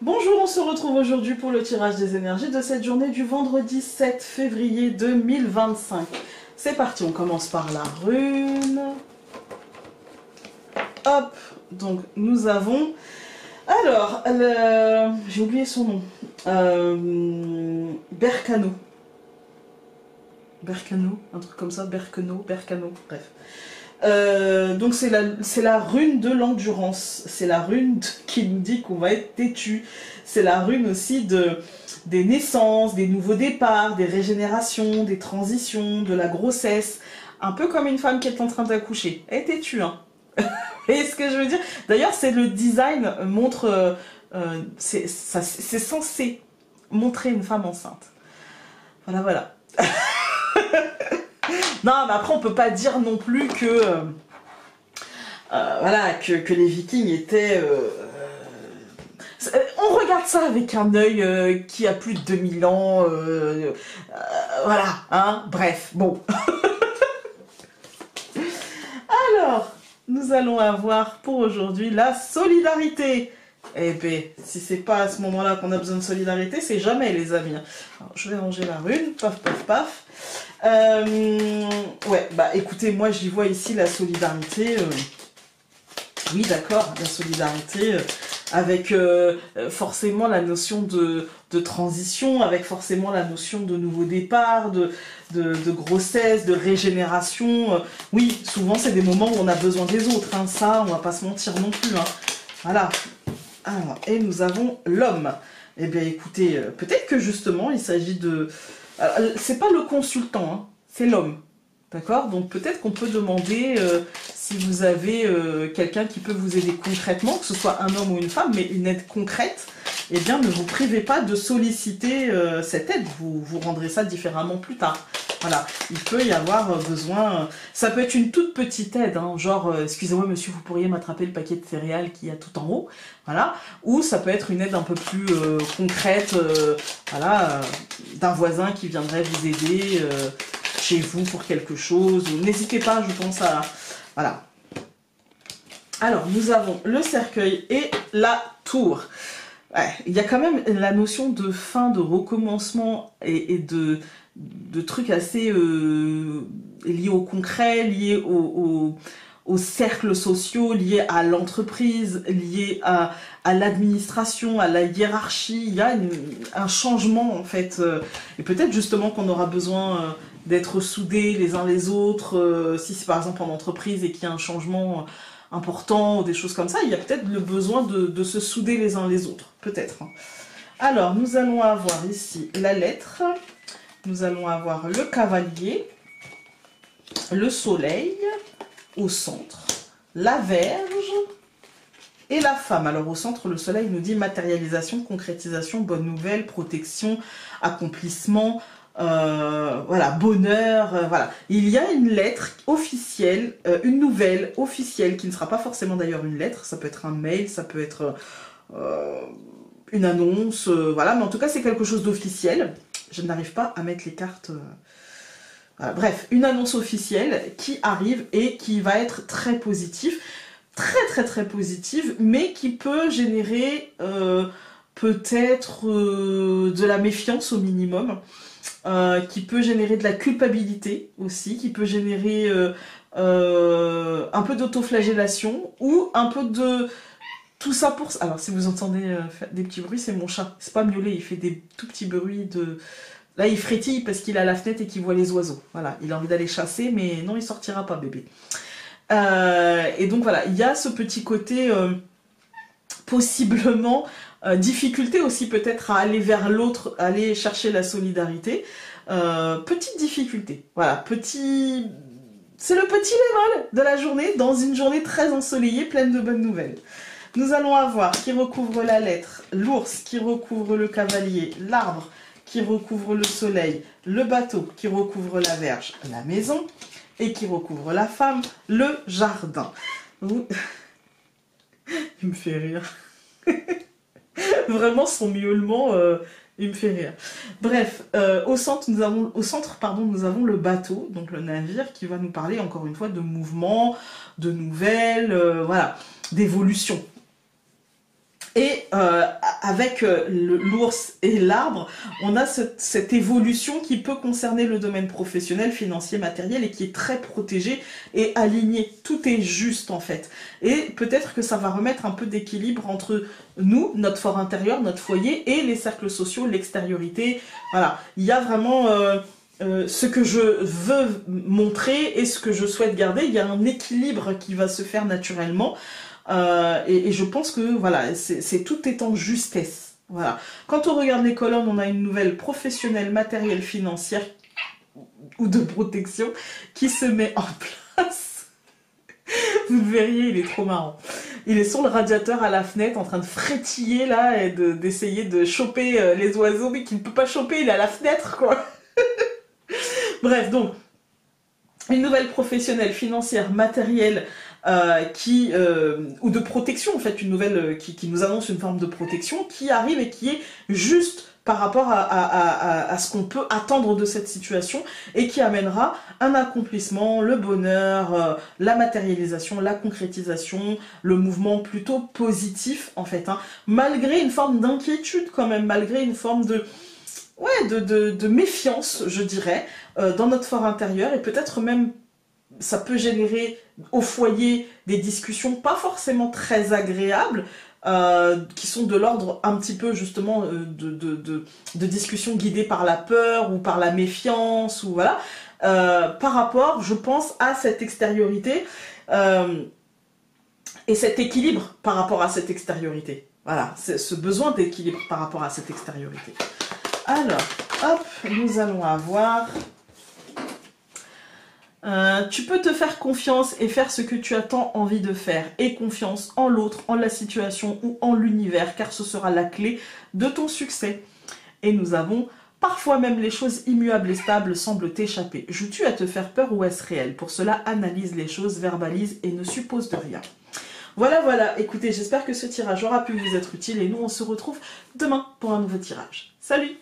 Bonjour, on se retrouve aujourd'hui pour le tirage des énergies de cette journée du vendredi 7 février 2025. C'est parti, on commence par la rune. Hop, donc nous avons... Alors, j'ai oublié son nom. Bercano. Bercano, un truc comme ça, Bercano, bref. Donc c'est la rune de l'endurance, c'est la rune qui nous dit qu'on va être têtu, c'est la rune aussi des naissances, des nouveaux départs, des régénérations, des transitions, de la grossesse, un peu comme une femme qui est en train d'accoucher. Elle est têtue, hein. Et ce que je veux dire, d'ailleurs c'est le design montre, c'est censé montrer une femme enceinte. Voilà. Non, mais après on peut pas dire non plus que voilà que les Vikings étaient on regarde ça avec un œil qui a plus de 2000 ans, voilà, hein, bref, bon. Alors, nous allons avoir pour aujourd'hui la solidarité. Eh bien, si c'est pas à ce moment-là qu'on a besoin de solidarité, c'est jamais, les amis. Alors, je vais ranger la rune, paf, paf, paf. Ouais, bah écoutez, moi j'y vois ici la solidarité. Oui, d'accord, la solidarité avec forcément la notion de transition, avec forcément la notion de nouveau départ, de grossesse, de régénération. Oui, souvent c'est des moments où on a besoin des autres, hein, ça, on va pas se mentir non plus. Hein. Voilà. Alors, et nous avons l'homme. Eh bien, écoutez, peut-être que justement, il s'agit de... C'est pas le consultant, hein, c'est l'homme. D'accord? Donc peut-être qu'on peut demander si vous avez quelqu'un qui peut vous aider concrètement, que ce soit un homme ou une femme, mais une aide concrète, eh bien ne vous privez pas de solliciter cette aide, vous rendrez ça différemment plus tard. Voilà, il peut y avoir besoin, ça peut être une toute petite aide, hein, genre excusez-moi monsieur, vous pourriez m'attraper le paquet de céréales qu'il y a tout en haut, voilà, ou ça peut être une aide un peu plus concrète, voilà, d'un voisin qui viendrait vous aider chez vous pour quelque chose, n'hésitez pas, je pense à... Voilà. Alors, nous avons le cercueil et la tour. Ouais, il y a quand même la notion de fin, de recommencement et de trucs assez liés au concret, liés aux cercles sociaux, liés à l'entreprise, liés à l'administration, à la hiérarchie. Il y a un changement en fait. Et peut-être justement qu'on aura besoin d'être soudés les uns les autres, si c'est par exemple en entreprise et qu'il y a un changement important ou des choses comme ça, il y a peut-être le besoin de se souder les uns les autres, peut-être. Alors, nous allons avoir ici la lettre, nous allons avoir le cavalier, le soleil au centre, la verge et la femme. Alors au centre, le soleil nous dit matérialisation, concrétisation, bonne nouvelle, protection, accomplissement, voilà, bonheur, voilà. Il y a une lettre officielle, une nouvelle officielle, qui ne sera pas forcément d'ailleurs une lettre, ça peut être un mail, ça peut être une annonce, voilà, mais en tout cas c'est quelque chose d'officiel. Je n'arrive pas à mettre les cartes... Voilà. Bref, une annonce officielle qui arrive et qui va être très positive, très positive, mais qui peut générer peut-être de la méfiance au minimum, qui peut générer de la culpabilité aussi, qui peut générer un peu d'autoflagellation ou un peu de... Tout ça pour... Alors si vous entendez des petits bruits, c'est mon chat. C'est pas miauler, il fait des tout petits bruits de... Là, il frétille parce qu'il a la fenêtre et qu'il voit les oiseaux. Voilà, il a envie d'aller chasser, mais non, il sortira pas, bébé. Et donc voilà, il y a ce petit côté possiblement difficulté aussi peut-être à aller vers l'autre, aller chercher la solidarité. Petite difficulté, voilà, petit... C'est le petit bémol de la journée, dans une journée très ensoleillée, pleine de bonnes nouvelles. Nous allons avoir qui recouvre la lettre, l'ours qui recouvre le cavalier, l'arbre qui recouvre le soleil, le bateau qui recouvre la verge, la maison, et qui recouvre la femme, le jardin. Il me fait rire. Vraiment, son miaulement, il me fait rire. Bref, au centre, nous avons le bateau, donc le navire, qui va nous parler, encore une fois, de mouvement, de nouvelles, voilà, d'évolution. Et avec l'ours et l'arbre, on a cette évolution qui peut concerner le domaine professionnel, financier, matériel et qui est très protégée et alignée. Tout est juste en fait. Et peut-être que ça va remettre un peu d'équilibre entre nous, notre fort intérieur, notre foyer et les cercles sociaux, l'extériorité. Voilà, il y a vraiment ce que je veux montrer et ce que je souhaite garder. Il y a un équilibre qui va se faire naturellement. Et je pense que voilà, tout est en justesse. Voilà. Quand on regarde les colonnes, on a une nouvelle professionnelle, matérielle, financière ou de protection qui se met en place. Vous le verriez, il est trop marrant. Il est sur le radiateur à la fenêtre en train de frétiller là et d'essayer de choper les oiseaux, mais qu'il ne peut pas choper, il est à la fenêtre quoi. Bref, donc, une nouvelle professionnelle, financière, matérielle, ou de protection en fait, une nouvelle qui nous annonce une forme de protection qui arrive et qui est juste par rapport à ce qu'on peut attendre de cette situation et qui amènera un accomplissement, le bonheur, la matérialisation, la concrétisation, le mouvement plutôt positif en fait, hein, malgré une forme d'inquiétude quand même, malgré une forme de méfiance, je dirais, dans notre fort intérieur et peut-être même ça peut générer au foyer des discussions pas forcément très agréables, qui sont de l'ordre un petit peu justement de discussions guidées par la peur ou par la méfiance, ou voilà, par rapport, je pense, à cette extériorité et cet équilibre par rapport à cette extériorité. Voilà, c'est ce besoin d'équilibre par rapport à cette extériorité. Alors, hop, nous allons avoir... tu peux te faire confiance et faire ce que tu as tant envie de faire. Et confiance en l'autre, en la situation ou en l'univers, car ce sera la clé de ton succès. Et nous avons... Parfois même les choses immuables et stables semblent t'échapper. Joues-tu à te faire peur ou est-ce réel? Pour cela, analyse les choses, verbalise et ne suppose de rien. Voilà, voilà. Écoutez, j'espère que ce tirage aura pu vous être utile et nous, on se retrouve demain pour un nouveau tirage. Salut!